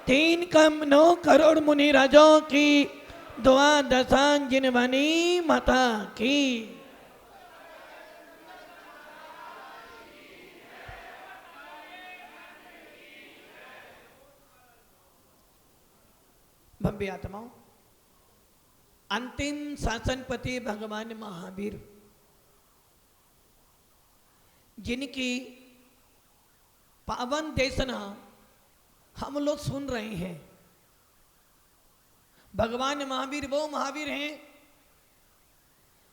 तीन कम 9 करोड़ मुनि राजों की दुआ दसान जिन बनी माता की। भव्य आत्माओं, अंतिम शासनपति भगवान महावीर, जिनकी पावन देशना हम लोग सुन रहे हैं। भगवान महावीर वो महावीर हैं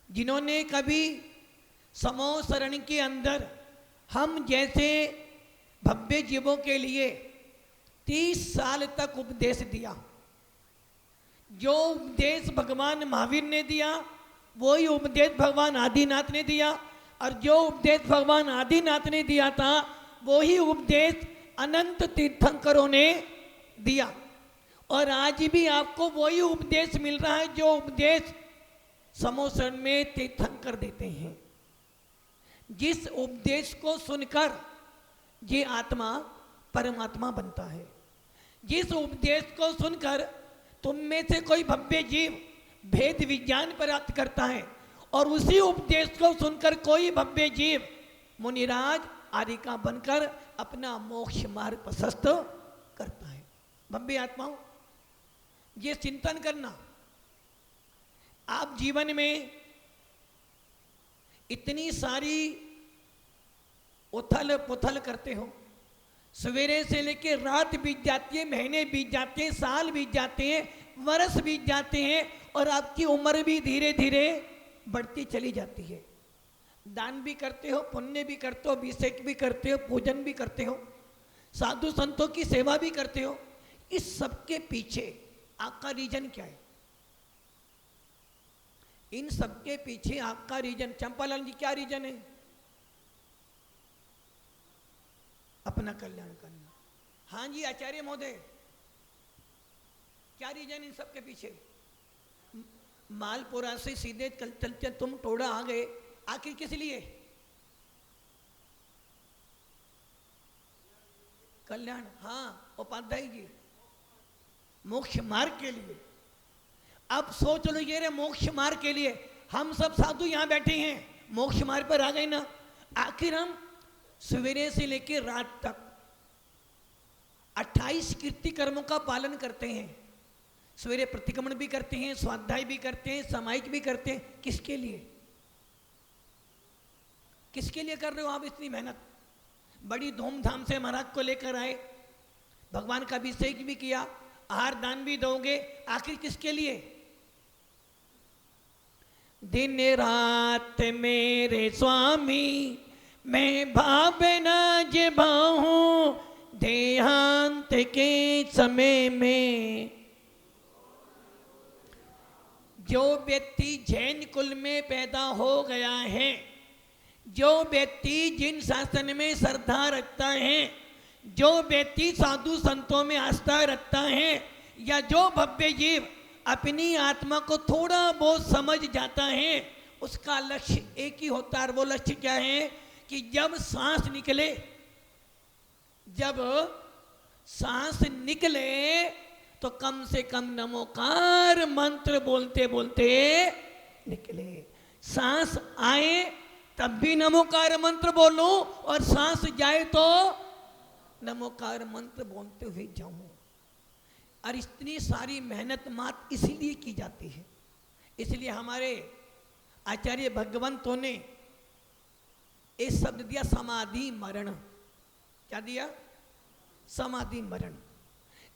जिन्होंने कभी समूह शरण के अंदर हम जैसे भव्य जीवों के लिए 30 साल तक उपदेश दिया। जो उपदेश भगवान महावीर ने दिया वही उपदेश भगवान आदिनाथ ने दिया, और जो उपदेश भगवान आदिनाथ ने दिया था वही उपदेश अनंत तीर्थंकरों ने दिया। और आज भी आपको वही उपदेश मिल रहा है जो उपदेश समोसन में तीर्थंकर देते हैं। जिस उपदेश को सुनकर ये आत्मा परमात्मा बनता है, जिस उपदेश को सुनकर तुम में से कोई भव्य जीव भेद विज्ञान प्राप्त करता है, और उसी उपदेश को सुनकर कोई भव्य जीव मुनिराज आदि का बनकर अपना मोक्ष मार्ग प्रशस्त करता है। भव्य आत्माओं, ये चिंतन करना, आप जीवन में इतनी सारी उथल पुथल करते हो, सवेरे से लेकर रात बीत जाती है, महीने बीत जाते हैं, साल बीत जाते हैं, वर्ष बीत जाते हैं, और आपकी उम्र भी धीरे धीरे बढ़ती चली जाती है। दान भी करते हो, पुण्य भी करते हो, अभिषेक भी करते हो, पूजन भी करते हो, साधु संतों की सेवा भी करते हो। इस सब के पीछे आपका रीजन क्या है? इन सब के पीछे आपका रीजन, चंपालाल जी क्या रीजन है? अपना कल्याण करना। हाँ जी आचार्य महोदय, क्या रीजन इन सब के पीछे? मालपुरा से सीधे चलते तुम टोड़ा आ गए, आखिर किस लिए? कल्याण। हाँ उपाध्याय जी, मोक्ष मार्ग के लिए। अब सोच लो ये रे मोक्ष मार्ग के लिए हम सब साधु यहां बैठे हैं, मोक्ष मार्ग पर आ गए ना। आखिर हम सवेरे से लेकर रात तक 28 कीर्ति कर्मों का पालन करते हैं। सवेरे प्रतिक्रमण भी करते हैं, स्वाध्याय भी करते हैं, सामायिक भी करते हैं। किसके लिए? किसके लिए कर रहे हो आप इतनी मेहनत? बड़ी धूमधाम से महाराज को लेकर आए, भगवान का अभिषेक भी किया, आहार दान भी दोगे, आखिर किसके लिए? दिन रात मेरे स्वामी मैं भावना जबाऊं, देहांत के समय में। जो व्यक्ति जैन कुल में पैदा हो गया है, जो व्यक्ति जिन शासन में श्रद्धा रखता है, जो व्यक्ति साधु संतों में आस्था रखता है, या जो भव्य जीव अपनी आत्मा को थोड़ा बहुत समझ जाता है, उसका लक्ष्य एक ही होता है। वो लक्ष्य क्या है कि जब सांस निकले, जब सांस निकले तो कम से कम नमोकार मंत्र बोलते बोलते निकले। सांस आए तब भी नमोकार मंत्र बोलो, और सांस जाए तो नमोकार मंत्र बोलते हुए जाऊं। और इतनी सारी मेहनत मात्र इसलिए की जाती है। इसलिए हमारे आचार्य भगवंतों ने एक शब्द दिया, समाधि मरण। क्या दिया? समाधि मरण।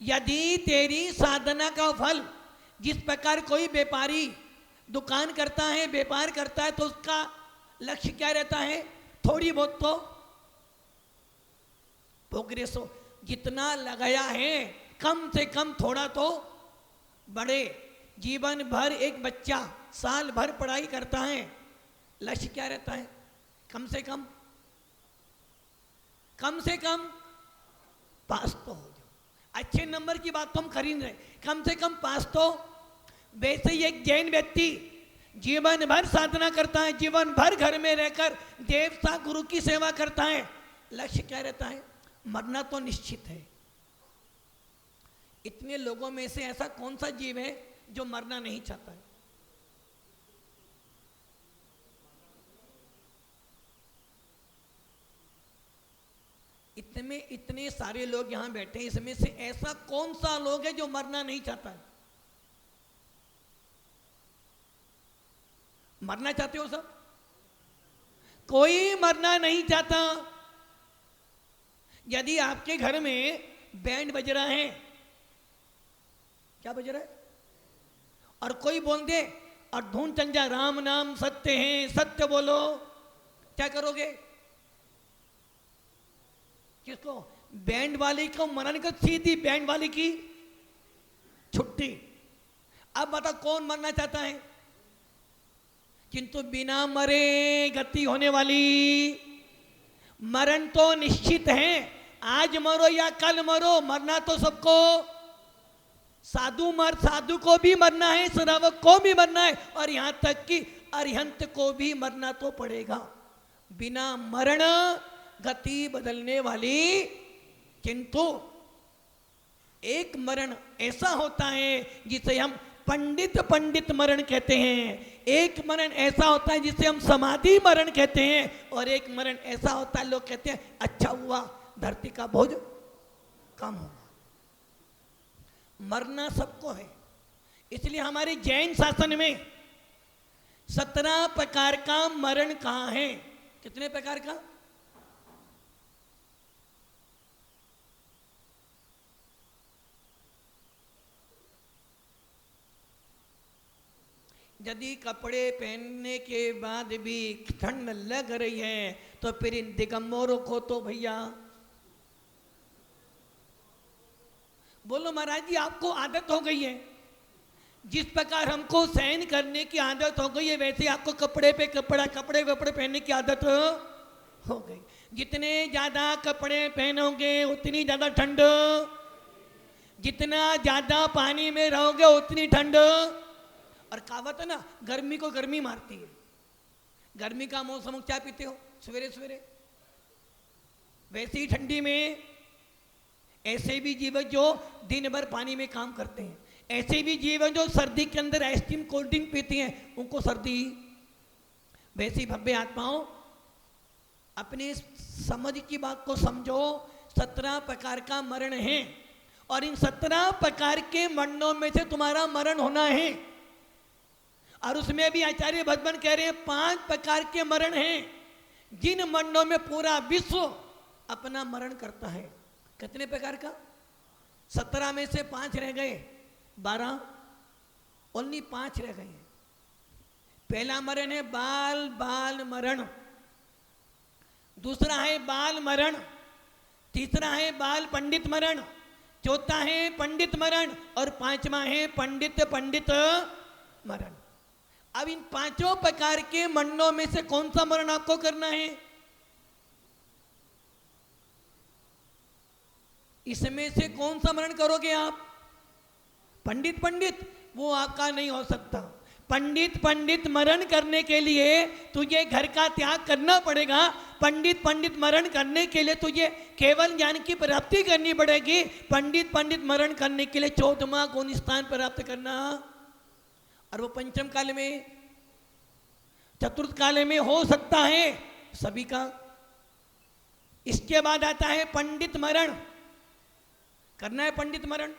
यदि तेरी साधना का फल, जिस प्रकार कोई व्यापारी दुकान करता है, व्यापार करता है, तो उसका लक्ष्य क्या रहता है? थोड़ी बहुत तो प्रोग्रेस हो, जितना लगाया है कम से कम थोड़ा तो बढ़े। जीवन भर एक बच्चा साल भर पढ़ाई करता है, लक्ष्य क्या रहता है? कम से कम पास तो हो जाओ। अच्छे नंबर की बात तो हम कर ही नहीं रहे, कम से कम पास तो। वैसे ही एक जैन व्यक्ति जीवन भर साधना करता है, जीवन भर घर में रहकर देवता गुरु की सेवा करता है, लक्ष्य क्या रहता है? मरना तो निश्चित है। इतने लोगों में से ऐसा कौन सा जीव है जो मरना नहीं चाहता है? इतने सारे लोग यहां बैठे हैं, इसमें से ऐसा कौन सा लोग है जो मरना नहीं चाहता है? मरना चाहते हो सब? कोई मरना नहीं चाहता। यदि आपके घर में बैंड बज रहा है, क्या बज रहा है, और कोई बोल दे और धुन चल जाए, राम नाम सत्य है, सत्य बोलो, क्या करोगे? किसको? बैंड वाले को मना नहीं कर, सीधी बैंड वाले की छुट्टी। अब बता कौन मरना चाहता है? किंतु बिना मरे गति होने वाली, मरण तो निश्चित है। आज मरो या कल मरो, मरना तो सबको। साधु को भी मरना है, श्रावक को भी मरना है, और यहां तक कि अरिहंत को भी मरना तो पड़ेगा। बिना मरण गति बदलने वाली, किंतु एक मरण ऐसा होता है जिसे हम पंडित मरण कहते हैं। एक मरण ऐसा होता है जिसे हम समाधि मरण कहते हैं, और एक मरण ऐसा होता है लोग कहते हैं अच्छा हुआ धरती का बोझ कम होगा। मरना सबको है। इसलिए हमारे जैन शासन में 17 प्रकार का मरण कहां है? कितने प्रकार का? यदि कपड़े पहनने के बाद भी ठंड लग रही है तो फिर इन दिगंबरों को तो भैया बोलो महाराज जी आपको आदत हो गई है। जिस प्रकार हमको सहन करने की आदत हो गई है, वैसे आपको कपड़े पे कपड़े पहनने की आदत हो गई। जितने ज्यादा कपड़े पहनोगे उतनी ज्यादा ठंड, जितना ज्यादा पानी में रहोगे उतनी ठंड। और कहावत है ना, गर्मी को गर्मी मारती है। गर्मी का मौसम क्या पीते हो सवेरे सवेरे? वैसे ही ठंडी में ऐसे भी जीव जो दिन भर पानी में काम करते हैं, ऐसे भी जीव जो सर्दी के अंदर आइसक्रीम कोल्ड ड्रिंक पीती हैं, उनको सर्दी। वैसी भव्य आत्माओं अपनी समझ की बात को समझो। 17 प्रकार का मरण है, और इन 17 प्रकार के मरणों में से तुम्हारा मरण होना है। और उसमें भी आचार्य भगवान कह रहे हैं 5 प्रकार के मरण हैं, जिन मरणों में पूरा विश्व अपना मरण करता है। कितने प्रकार का? 17 में से 5 रह गए, 12 ओनली 5 रह गए। पहला मरण है बाल मरण, दूसरा है बाल मरण, तीसरा है बाल पंडित मरण, चौथा है पंडित मरण, और 5वां है पंडित मरण। अब इन 5 प्रकार के मरणों में से कौन सा मरण आपको करना है? इसमें से कौन सा मरण करोगे आप? पंडित वो आपका नहीं हो सकता। पंडित मरण करने के लिए तुझे घर का त्याग करना पड़ेगा। पंडित मरण करने के लिए तुझे केवल ज्ञान की प्राप्ति करनी पड़ेगी। पंडित मरण करने के लिए 14वां गुण स्थान प्राप्त करना, और वो पंचम काल में, चतुर्थ काल में हो सकता है सभी का। इसके बाद आता है पंडित मरण। करना है पंडित मरण,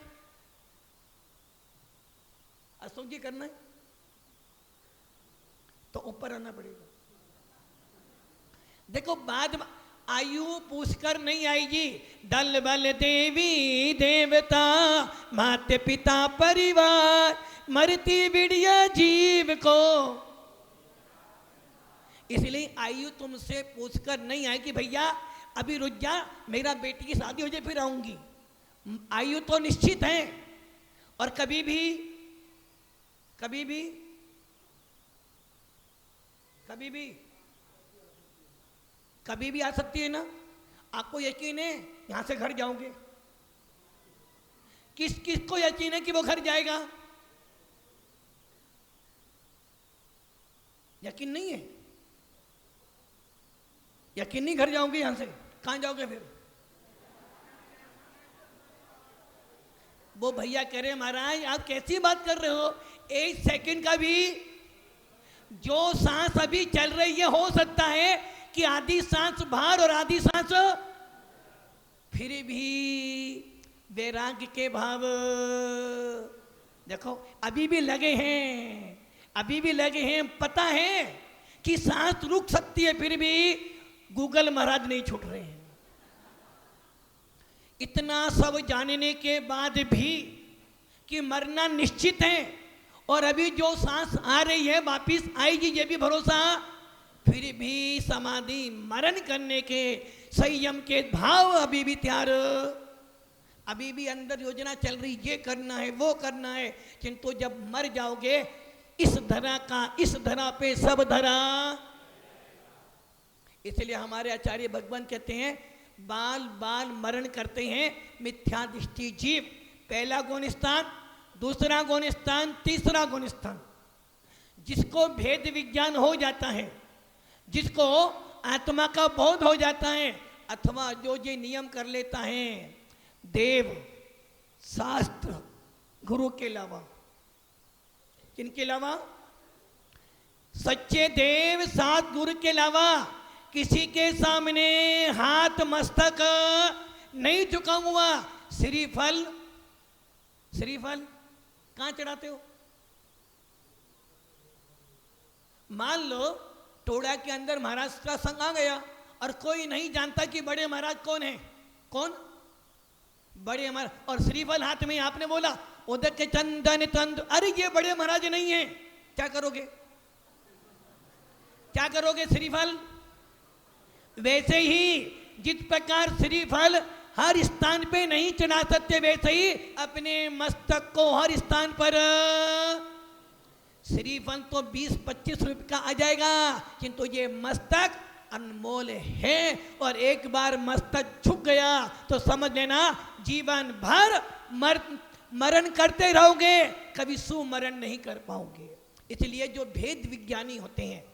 अशोक जी करना है तो ऊपर आना पड़ेगा। देखो बाद में आयु पूछकर नहीं आएगी। दल बल देवी देवता माते पिता परिवार, मरती बिड़िया जीव को। इसलिए आयु तुमसे पूछकर नहीं आएगी, भैया अभी रुक जा, मेरा बेटी की शादी हो जाए फिर आऊंगी। आयु तो निश्चित है, और कभी भी आ सकती है ना। आपको यकीन है यहां से घर जाओगे? किस को यकीन है कि वो घर जाएगा? यकीन नहीं है। यकीन नहीं घर जाओगे यहां से, कहां जाओगे फिर? वो भैया कह रहे महाराज आप कैसी बात कर रहे हो, 1 सेकंड का भी जो सांस अभी चल रही है हो सकता है कि आधी सांस बाहर और आधी सांस, फिर भी वैराग्य के भाव देखो अभी भी लगे हैं, अभी भी लगे हैं। पता है कि सांस रुक सकती है, फिर भी गूगल महाराज नहीं छूट रहे हैं। इतना सब जानने के बाद भी कि मरना निश्चित है और अभी जो सांस आ रही है वापिस आएगी ये भी भरोसा, फिर भी समाधि मरण करने के संयम के भाव अभी भी तैयार, अभी भी अंदर योजना चल रही, ये करना है वो करना है। किंतु जब मर जाओगे इस धरा का, इस धरा पे सब धरा। इसलिए हमारे आचार्य भगवान कहते हैं बाल बाल मरण करते हैं मिथ्या दृष्टि जीव। पहला गुण स्थान, दूसरा गुण स्थान, तीसरा गुण स्थान। जिसको भेद विज्ञान हो जाता है, जिसको आत्मा का बोध हो जाता है, अथवा जो ये नियम कर लेता है देव शास्त्र गुरु के अलावा, किनके अलावा, सच्चे देव सात गुरु के अलावा किसी के सामने हाथ मस्तक नहीं झुकाऊंगा। श्रीफल, श्रीफल कहां चढ़ाते हो? मान लो टोड़ा के अंदर महाराज का संग आ गया और कोई नहीं जानता कि बड़े महाराज कौन है, कौन बड़े महाराज, और श्रीफल हाथ में आपने बोला उदक के चंदन तंद, अरे ये बड़े महाराज नहीं है, क्या करोगे, क्या करोगे? श्रीफल। वैसे ही जिस प्रकार श्रीफल हर स्थान पे नहीं चढ़ा सकते, वैसे ही अपने मस्तक को हर स्थान पर, श्रीफल तो 20-25 रुपए का आ जाएगा, किंतु ये मस्तक अनमोल है और एक बार मस्तक झुक गया तो समझ लेना जीवन भर मरण करते रहोगे, कभी सुमरण नहीं कर पाओगे। इसलिए जो भेद विज्ञानी होते हैं,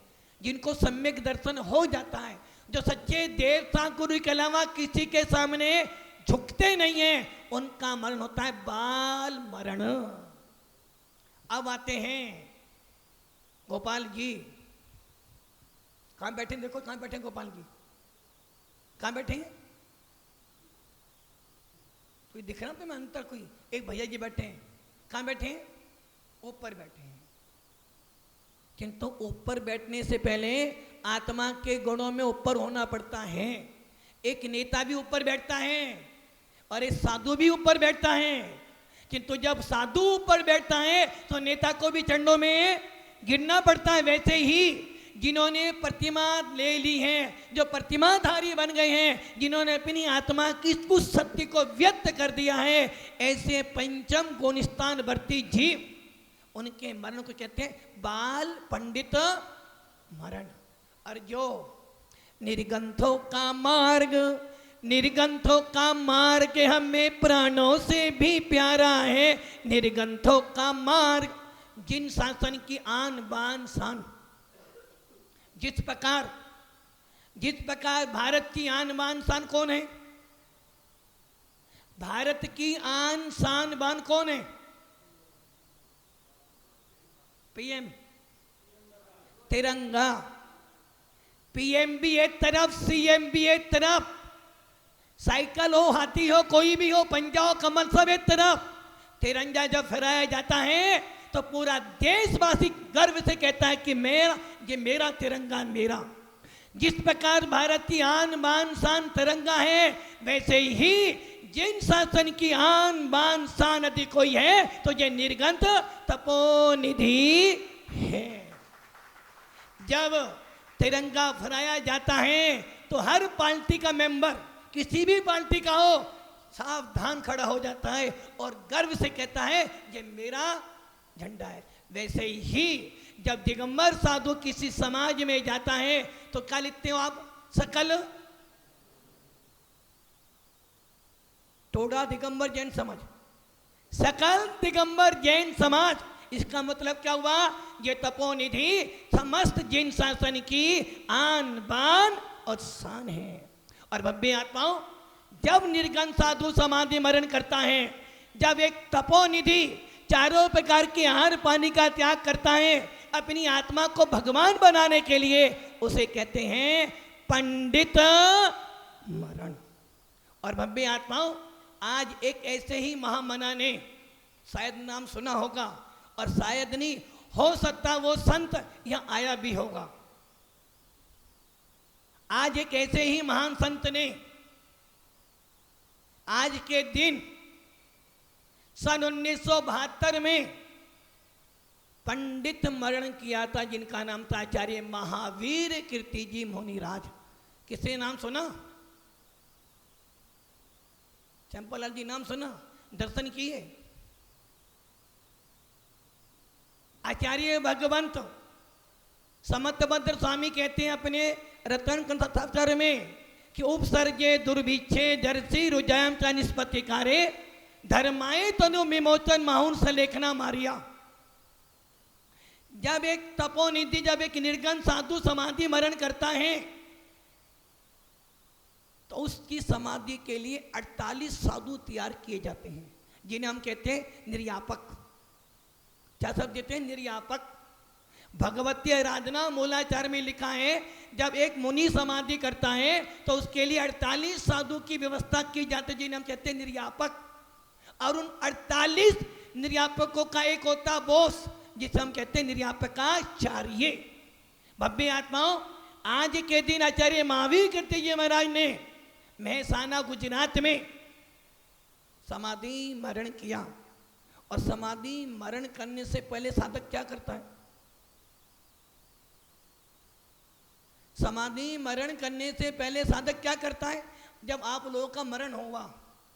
जिनको सम्यक दर्शन हो जाता है, जो सच्चे देवता गुरु के अलावा किसी के सामने झुकते नहीं है, उनका मरण होता है बाल मरण। अब आते हैं गोपाल जी, कहां बैठे देखो, कहां बैठे गोपाल जी, कहां बैठे हैं? कोई दिख रहा तुम्हें अंतर? कोई एक भैया जी बैठे हैं, कहां बैठे हैं? ऊपर बैठे हैं। किंतु ऊपर बैठने से पहले आत्मा के गुणों में ऊपर होना पड़ता है। एक नेता भी ऊपर बैठता है और एक साधु भी ऊपर बैठता है, किंतु जब साधु ऊपर बैठता है तो नेता को भी चरणों में गिरना पड़ता है। वैसे ही जिन्होंने प्रतिमा ले ली है, जो प्रतिमाधारी बन गए हैं, जिन्होंने अपनी आत्मा की उस सत्य को व्यक्त कर दिया है, ऐसे पंचम गुणस्थान वर्ती जीव, उनके मरण को कहते हैं बाल पंडित मरण। और जो निर्गंथों का मार्ग, निर्गंथों का मार्ग हमें प्राणों से भी प्यारा है। निर्गंथों का मार्ग, जिन शासन की आन बान शान, जिस प्रकार भारत की आन बान शान कौन है? भारत की आन शान बान कौन है? पीएम, तिरंगा। पीएम भी एक तरफ, सीएम भी एक तरफ, साइकिल हो, हाथी हो, कोई भी हो, पंजा हो, कमल, सब एक तरफ। तिरंगा जब फहराया जाता है तो पूरा देशवासी गर्व से कहता है कि मेरा, ये मेरा तिरंगा, मेरा। जिस प्रकार भारत की आन बान शान तिरंगा है, वैसे ही जिन शासन की आन बान शान यदि कोई है तो ये निर्गंथ तपोनिधि है। जब तिरंगा फहराया जाता है तो हर पार्टी का मेंबर, किसी भी पार्टी का हो, सावधान खड़ा हो जाता है और गर्व से कहता है ये मेरा झंडा है। वैसे ही जब दिगंबर साधु किसी समाज में जाता है तो क्या लिखते हो आप? सकल टोडा दिगंबर जैन समाज, सकल दिगंबर जैन समाज। इसका मतलब क्या हुआ? ये तपोनिधि समस्त जिन शासन की आन बान और शान है। और भव्य आत्माओं, जब निर्गन साधु समाधि मरण करता है, जब एक तपोनिधि चारों प्रकार के आहार पानी का त्याग करता है अपनी आत्मा को भगवान बनाने के लिए, उसे कहते हैं पंडित मरण। और भव्य आत्माओं, आज एक ऐसे ही महामना ने शायद नाम सुना होगा और शायद नहीं, हो सकता वो संत यहां आया भी होगा। आज एक ऐसे ही महान संत ने आज के दिन सन 1972 में पंडित मरण किया था, जिनका नाम था आचार्य महावीर कीर्ति जी मुनिराज। किसने नाम सुना? चंपालाल जी नाम सुना? दर्शन किए? आचार्य भगवंत समतभद्र स्वामी कहते हैं अपने रतन कंठाचार्य में कि उपसर्गे दुर्भिक्षे दर्शी रुजायम का निष्पत्ति कार्य धर्माए तनु विमोचन माहुन से लेखना मारिया। जब एक तपोनिधि, जब एक निर्गन साधु समाधि मरण करता है तो उसकी समाधि के लिए 48 साधु तैयार किए जाते हैं, जिन्हें हम कहते हैं निर्यापक। क्या शब्द देते हैं? निर्यापक। भगवती आराधना मूलाचार में लिखा है, जब एक मुनि समाधि करता है तो उसके लिए 48 साधु की व्यवस्था की जाती है, जिन्हें हम कहते हैं निर्यापक। और उन 48 निर्यापकों का एक होता बोस, जिसे हम कहते हैं निर्यापकाचार्य। भव्य आत्माओं, आज के दिन आचार्य महावीर कीर्ति जी महाराज ने मेहसाना गुजरात में समाधि मरण किया। और समाधि मरण करने से पहले साधक क्या करता है? समाधि मरण करने से पहले साधक क्या करता है? जब आप लोगों का मरण होगा,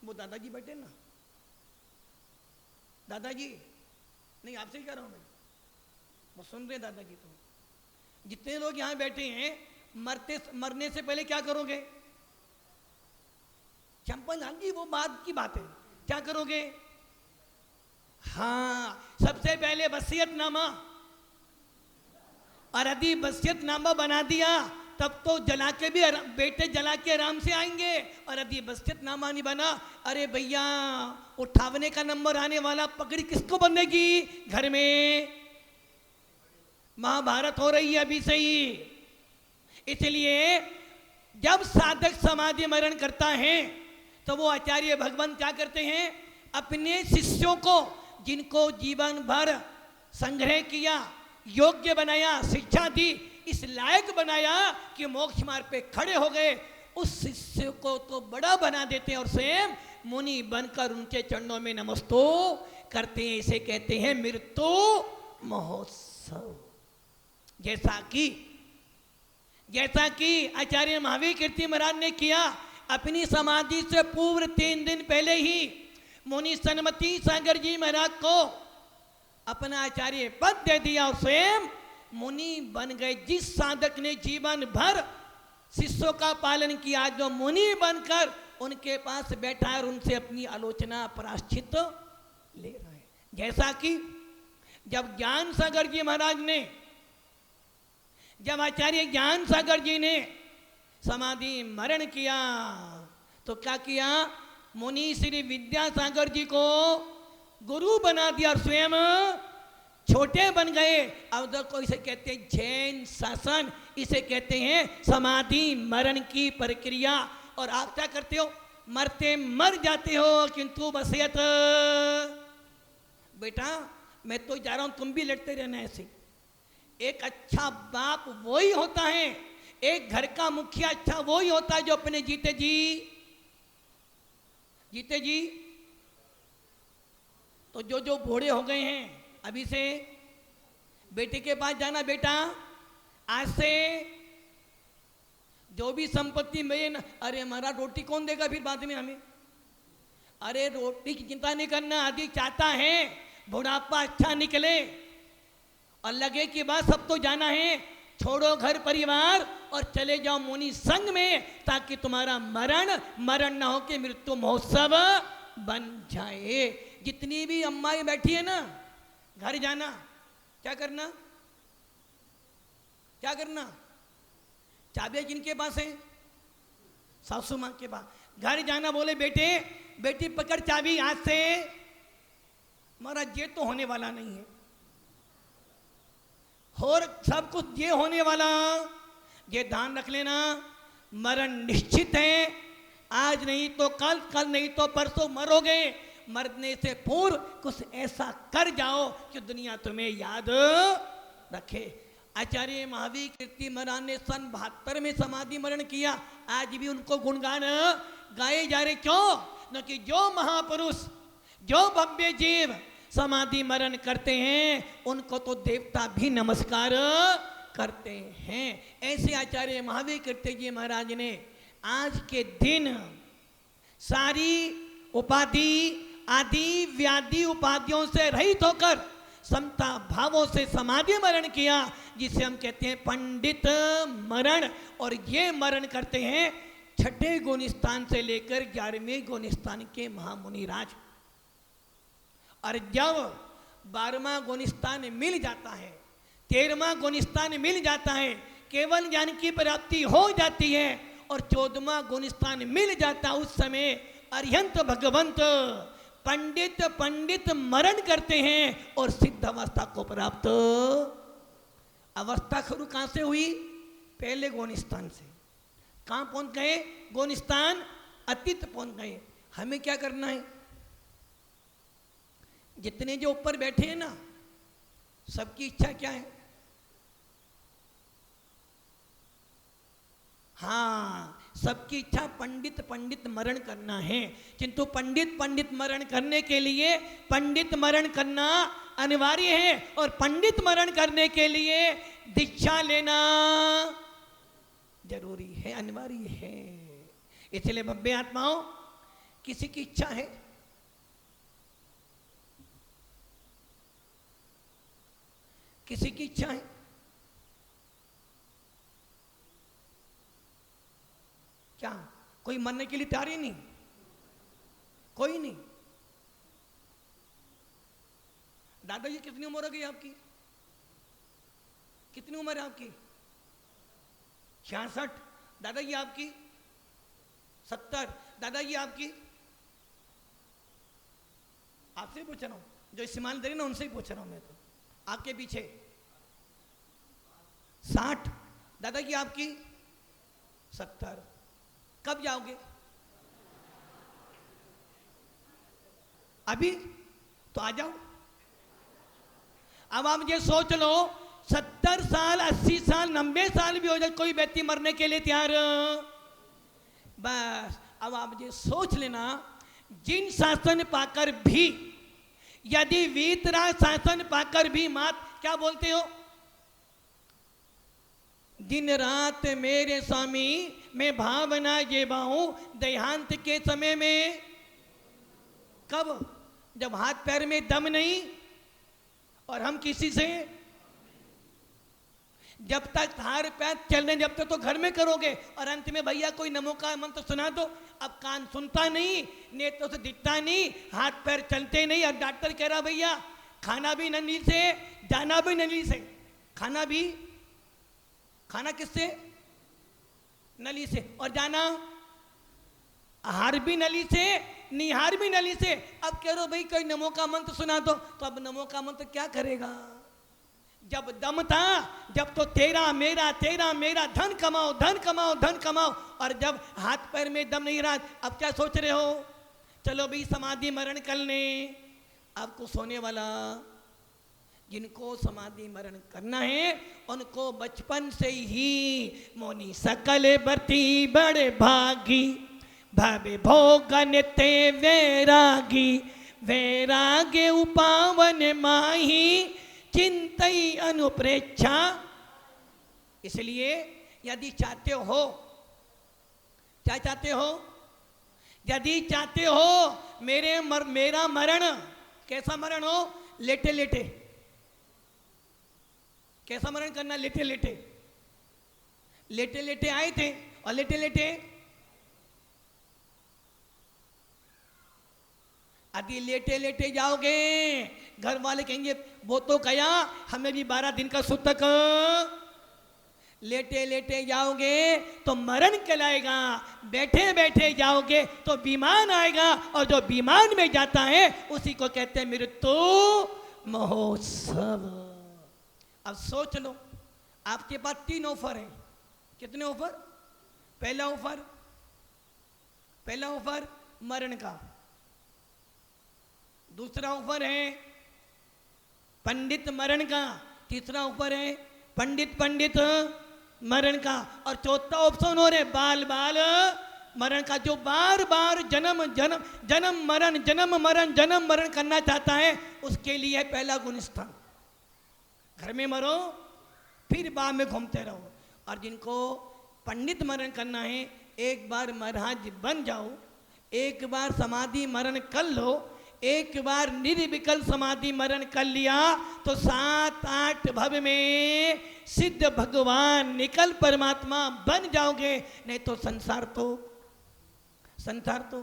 वो दादाजी बैठे ना, दादाजी नहीं, आपसे कह रहा हूं मैं, वो सुन रहे दादाजी। तो जितने लोग यहां बैठे हैं, मरने से पहले क्या करोगे? चंपल लाल जी, वो बात की बात है, क्या करोगे? हाँ, सबसे पहले वसीयतनामा। और यदि वसीयतनामा बना दिया तब तो जला के भी बेटे जला के आराम से आएंगे। और यदि वसीयतनामा नहीं बना, अरे भैया उठावने का नंबर आने वाला, पकड़ी किसको बंधेगी? घर में महाभारत हो रही है अभी से ही। इसलिए जब साधक समाधि मरण करता है तो वो आचार्य भगवान क्या करते हैं? अपने शिष्यों को, जिनको जीवन भर संग्रह किया, योग्य बनाया, शिक्षा दी, इस लायक बनाया कि मोक्ष मार्ग पे खड़े हो गए, उस शिष्य को तो बड़ा बना देते हैं और स्वयं मुनि बनकर उनके चरणों में नमस्तो करते हैं। इसे कहते हैं मृत्यु महोत्सव। जैसा कि आचार्य महावीर कीर्ति महाराज ने किया, अपनी समाधि से पूर्व 3 दिन पहले ही मुनि सन्मति सागर जी महाराज को अपना आचार्य पद दे दिया और स्वयं मुनि बन गए। जिस साधक ने जीवन भर शिष्यों का पालन किया, जो मुनि बनकर उनके पास बैठा है और उनसे अपनी आलोचना प्रायश्चित ले रहा है। जैसा कि जब ज्ञान सागर जी महाराज ने, जब आचार्य ज्ञान सागर जी ने समाधि मरण किया तो क्या किया? मुनि श्री विद्यासागर जी को गुरु बना दिया और स्वयं छोटे बन गए। अब को इसे कहते हैं जैन शासन, इसे कहते हैं समाधि मरण की प्रक्रिया। और आप क्या करते हो? मरते मर जाते हो, किंतु वसीयत। बेटा मैं तो जा रहा हूं, तुम भी लड़ते रहना ऐसे। एक अच्छा बाप वही होता है, एक घर का मुखिया अच्छा वही होता है जो अपने जीते जी तो जो बूढ़े हो गए हैं, अभी से बेटे के पास जाना, बेटा आज से जो भी संपत्ति में, अरे हमारा रोटी कौन देगा फिर बाद में हमें? अरे रोटी की चिंता नहीं करना, आदि चाहता है बुढ़ापा अच्छा निकले और लगे कि बस सब तो जाना है, छोड़ो घर परिवार और चले जाओ मुनि संग में, ताकि तुम्हारा मरण ना हो के मृत्यु महोत्सव बन जाए। जितनी भी अम्माएं बैठी है ना, घर जाना, क्या करना? चाबियां जिनके पास है, सासू मां के पास, घर जाना, बोले बेटे बेटी पकड़ चाबी, आज से महाराज ये तो होने वाला नहीं है, और सब कुछ ये होने वाला, ये ध्यान रख लेना, मरण निश्चित है, आज नहीं तो कल, कल नहीं तो परसों मरोगे। मरने से पूर्व कुछ ऐसा कर जाओ कि दुनिया तुम्हें याद रखे। आचार्य महावीर कीर्ति महाराज ने सन 72 में समाधि मरण किया, आज भी उनको गुणगान गाए जा रहे। क्यों? न कि जो महापुरुष, जो भव्य जीव समाधि मरण करते हैं उनको तो देवता भी नमस्कार करते हैं। ऐसे आचार्य महावीर कीर्ति जी महाराज ने आज के दिन सारी उपाधि आदि व्याधि उपाधियों से रहित होकर समता भावों से समाधि मरण किया, जिसे हम कहते हैं पंडित मरण। और ये मरण करते हैं 6ठे गुणस्थान से लेकर 11वें गुणस्थान के महामुनि राज। और जब 12वां गुणस्थान मिल जाता है, 13वां गुणस्थान मिल जाता है, केवल ज्ञान की प्राप्ति हो जाती है और 14वां गुणस्थान मिल जाता, उस समय अरिहंत भगवंत पंडित मरण करते हैं और सिद्ध अवस्था को प्राप्त। अवस्था शुरू कहां से हुई? पहले गुणस्थान से। कहां पहुंच गए? गुणस्थान अतीत पहुंच गए। हमें क्या करना है? जितने जो ऊपर बैठे हैं ना, सबकी इच्छा क्या है? हाँ, सबकी इच्छा पंडित मरण करना है। किंतु पंडित मरण करने के लिए पंडित मरण करना अनिवार्य है, और पंडित मरण करने के लिए दीक्षा लेना जरूरी है, अनिवार्य है। इसलिए भव्य आत्माओं, किसी की इच्छा है? किसी की इच्छा है? क्या कोई मरने के लिए तैयार ही नहीं? कोई नहीं? दादाजी कितनी उम्र हो गई आपकी? कितनी उम्र है आपकी? 66। दादाजी आपकी? 70। दादाजी आपकी? आपसे पूछ रहा हूं, जो इस्तेमाल दे रहे ना उनसे ही पूछ रहा हूं मैं तो। आपके पीछे 60। दादाजी आपकी 70। कब जाओगे? अभी तो आ जाओ। अब आप ये सोच लो, 70 साल 80 साल 90 साल भी हो जाए, कोई व्यक्ति मरने के लिए तैयार। बस अब आप ये सोच लेना, जिन शासन पाकर भी, यदि वीतराग शासन पाकर भी मात क्या बोलते हो? दिन रात मेरे स्वामी मैं भावना ये बाहूं देहांत के समय में। कब? जब हाथ पैर में दम नहीं और हम किसी से, जब तक हाथ पैर चलने, जब तक तो घर में करोगे, और अंत में भैया कोई नमो का मंत्र सुना दो। अब कान सुनता नहीं, नेत्रों से दिखता नहीं, हाथ पैर चलते नहीं, और डॉक्टर कह रहा भैया खाना भी नली से, जाना भी नली से। खाना किससे? नली से। और जाना, आहार भी नली से, निहार भी नली से। अब कह रहे भाई कोई नमो का मंत्र सुना दो, तो अब नमो का मंत्र क्या करेगा? जब दम था, जब तो तेरा मेरा धन कमाओ धन कमाओ धन कमाओ, और जब हाथ पैर में दम नहीं रहा, अब क्या सोच रहे हो? चलो भाई समाधि मरण कर ले। अब कुछ होने वाला। जिनको समाधि मरण करना है उनको बचपन से ही मोनी सकल बरती बड़े भागी, भवे भोगन ते वैरागी, वैराग्य उपावन माही, चिंतई अनुप्रेक्षा। इसलिए यदि चाहते हो, क्या चाहते हो? यदि चाहते हो मेरा मरण कैसा मरण हो? लेटे लेटे। कैसा मरण करना? लेटे लेटे। लेटे लेटे आए थे और लेटे लेटे, यदि लेटे लेटे जाओगे, घर वाले कहेंगे वो तो गया, हमें भी 12 दिन का सूतक लेटे लेटे जाओगे तो मरण कहलाएगा, बैठे बैठे जाओगे तो विमान आएगा, और जो विमान में जाता है उसी को कहते हैं मृत्यु महोत्सव। अब सोच लो, आपके पास 3 ऑफर हैं। कितने ऑफर? पहला ऑफर मरण का, दूसरा ऑफर है पंडित मरण का, तीसरा ऑफर है पंडित मरण का, और चौथा ऑप्शन हो रहे बाल मरण का। जो बार बार जन्म मरण करना चाहता है उसके लिए पहला गुणस्थान, घर में मरो फिर बाहर में घूमते रहो। और जिनको पंडित मरण करना है, एक बार महाराज बन जाओ, एक बार समाधि मरण कर लो, एक बार निर्विकल्प समाधि मरण कर लिया तो 7-8 भव में सिद्ध भगवान निकल परमात्मा बन जाओगे। नहीं तो संसार तो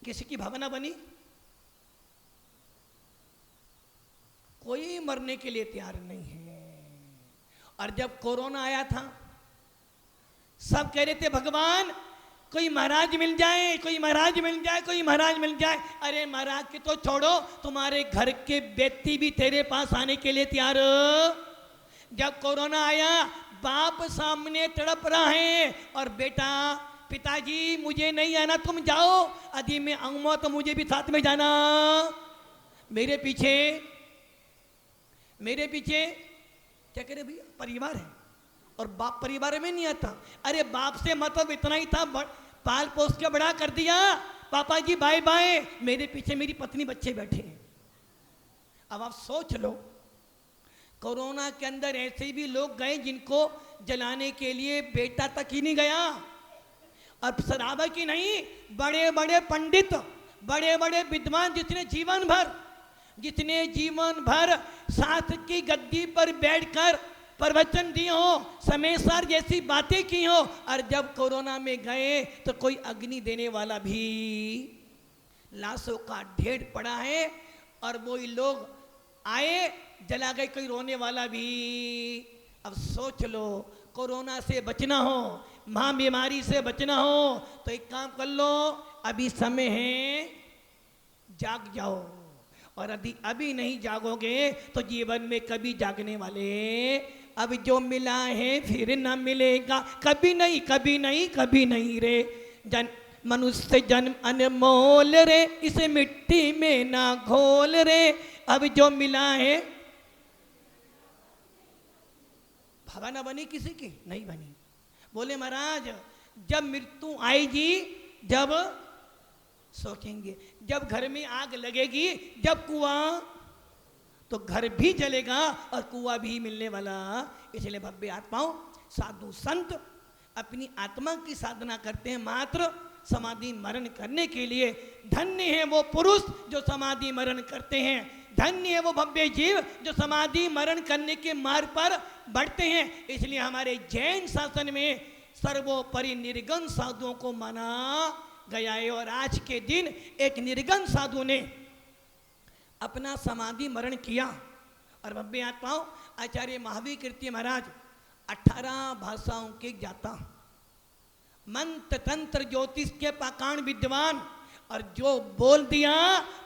किसी की भावना बनी, कोई मरने के लिए तैयार नहीं है। और जब कोरोना आया था, सब कह रहे थे भगवान कोई महाराज मिल जाए, कोई महाराज मिल जाए, कोई महाराज मिल जाए। अरे महाराज के तो छोड़ो, तुम्हारे घर के व्यक्ति भी तेरे पास आने के लिए तैयार। जब कोरोना आया, बाप सामने तड़प रहा है और बेटा पिताजी मुझे नहीं आना, तुम जाओ, यदि मैं आऊंगा तो मुझे भी साथ में जाना। मेरे पीछे क्या करे भैया, परिवार है और बाप परिवार में नहीं आता। अरे बाप से मतलब इतना ही था, पाल पोस के बड़ा कर दिया, पापा जी बाय बाय, मेरे पीछे मेरी पत्नी बच्चे बैठे हैं। अब आप सोच लो, कोरोना के अंदर ऐसे भी लोग गए जिनको जलाने के लिए बेटा तक ही नहीं गया। और शराबा की नहीं, बड़े बड़े पंडित, बड़े बड़े विद्वान जितने जीवन भर शास्त्र की गद्दी पर बैठकर प्रवचन दिए हो, समेसर जैसी बातें की हो, और जब कोरोना में गए तो कोई अग्नि देने वाला भी, लाशों का ढेर पड़ा है और वही लोग आए जला गए, कोई रोने वाला भी। अब सोच लो, कोरोना से बचना हो, महा बीमारी से बचना हो तो एक काम कर लो, अभी समय है, जाग जाओ। और यदि अभी नहीं जागोगे तो जीवन में कभी जागने वाले, अब जो मिला है फिर ना मिलेगा, कभी नहीं रे। मनुष्य जन्म अनमोल रे, इसे मिट्टी में ना घोल रे। अब जो मिला है, भावना बनी किसी की? नहीं बनी। बोले महाराज जब मृत्यु आएगी, जब सोचेंगे, जब घर में आग लगेगी, जब कुआं, तो घर भी जलेगा और कुआं भी मिलने वाला। इसलिए भव्य आत्माओं, साधु संत अपनी आत्मा की साधना करते हैं मात्र समाधि मरण करने के लिए। धन्य है वो पुरुष जो समाधि मरण करते हैं, धन्य है वो भव्य जीव जो समाधि मरण करने के मार्ग पर बढ़ते हैं। इसलिए हमारे जैन शासन में सर्वोपरि निर्गुण साधुओं को माना गया है। और आज के दिन एक निर्गुण साधु ने अपना समाधि मरण किया। और भव्य आत्माओं, आचार्य महावीर कीर्ति महाराज 18 भाषाओं के ज्ञाता, मंत्र तंत्र ज्योतिष के पाकाण विद्वान, और जो बोल दिया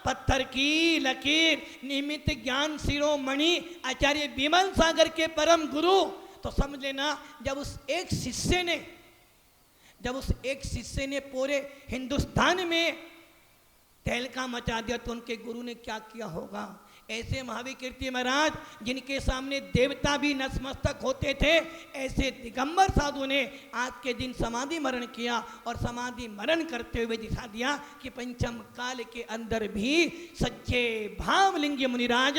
पत्थर की लकीर, निमित्त ज्ञान शिरोमणि आचार्य विमल सागर के परम गुरु। तो समझ लेना, जब उस एक शिष्य ने पूरे हिंदुस्तान में तहलका मचा दिया तो उनके गुरु ने क्या किया होगा। ऐसे महावीर कीर्ति महाराज जिनके सामने देवता भी नतमस्तक होते थे, ऐसे दिगंबर साधु ने आज के दिन समाधि मरण किया। और समाधि मरण करते हुए दिखा दिया कि पंचम काल के अंदर भी सच्चे भावलिंगी मुनिराज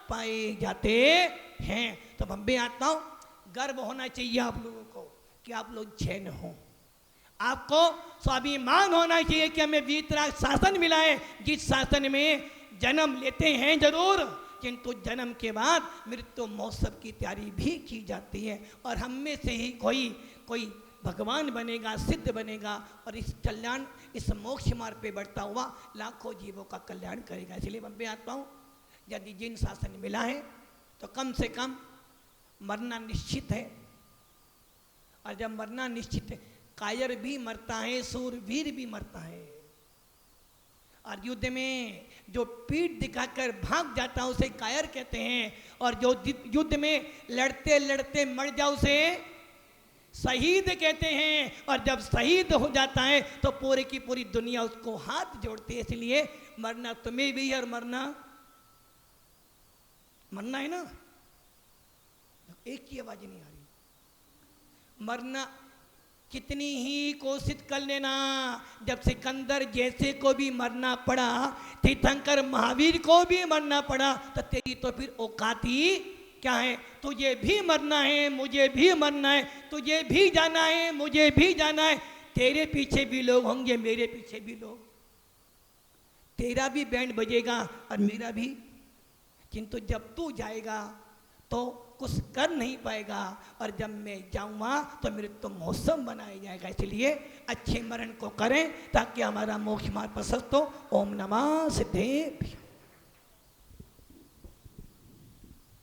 पाए जाते हैं। तो भव्य आत्माओं, गर्व होना चाहिए आप लोगों को कि आप लोग जैन हो। आपको स्वाभिमान होना चाहिए कि हमें वीतराग शासन मिला है, जिस शासन में जन्म लेते हैं जरूर, किंतु जन्म के बाद मृत्यु महोत्सव की तैयारी भी की जाती है। और हम में से ही कोई भगवान बनेगा, सिद्ध बनेगा, और इस कल्याण, इस मोक्ष मार्ग पे बढ़ता हुआ लाखों जीवों का कल्याण करेगा। इसलिए भव्य आत्माओं, यदि जिन शासन मिला है तो कम से कम मरना निश्चित है, और जब मरना निश्चित है, कायर भी मरता है, सूरवीर भी मरता है। और युद्ध में जो पीठ दिखाकर भाग जाता है उसे कायर कहते हैं, और जो युद्ध में लड़ते लड़ते मर जाओ उसे शहीद कहते हैं। और जब शहीद हो जाता है तो पूरी की पूरी दुनिया उसको हाथ जोड़ती है। इसलिए मरना तुम्हें भी है और मरना है ना, एक ही आवाज नहीं आ रही। मरना कितनी ही कोशिश कर लेना, जब सिकंदर जैसे को भी मरना पड़ा, तीर्थंकर महावीर को भी मरना पड़ा, तो तेरी तो फिर औकात ही क्या है। तुझे भी मरना है, मुझे भी मरना है, तुझे भी जाना है, मुझे भी जाना है। तेरे पीछे भी लोग होंगे, मेरे पीछे भी लोग, तेरा भी बैंड बजेगा और मेरा भी। किंतु जब तू जाएगा तो कुछ कर नहीं पाएगा, और जब मैं जाऊंगा तो मेरे तो मौसम बनाया जाएगा। इसलिए अच्छे मरण को करें ताकि हमारा मोक्ष मार्ग प्रशस्त हो। ओम नमः सिद्धेभ्यो।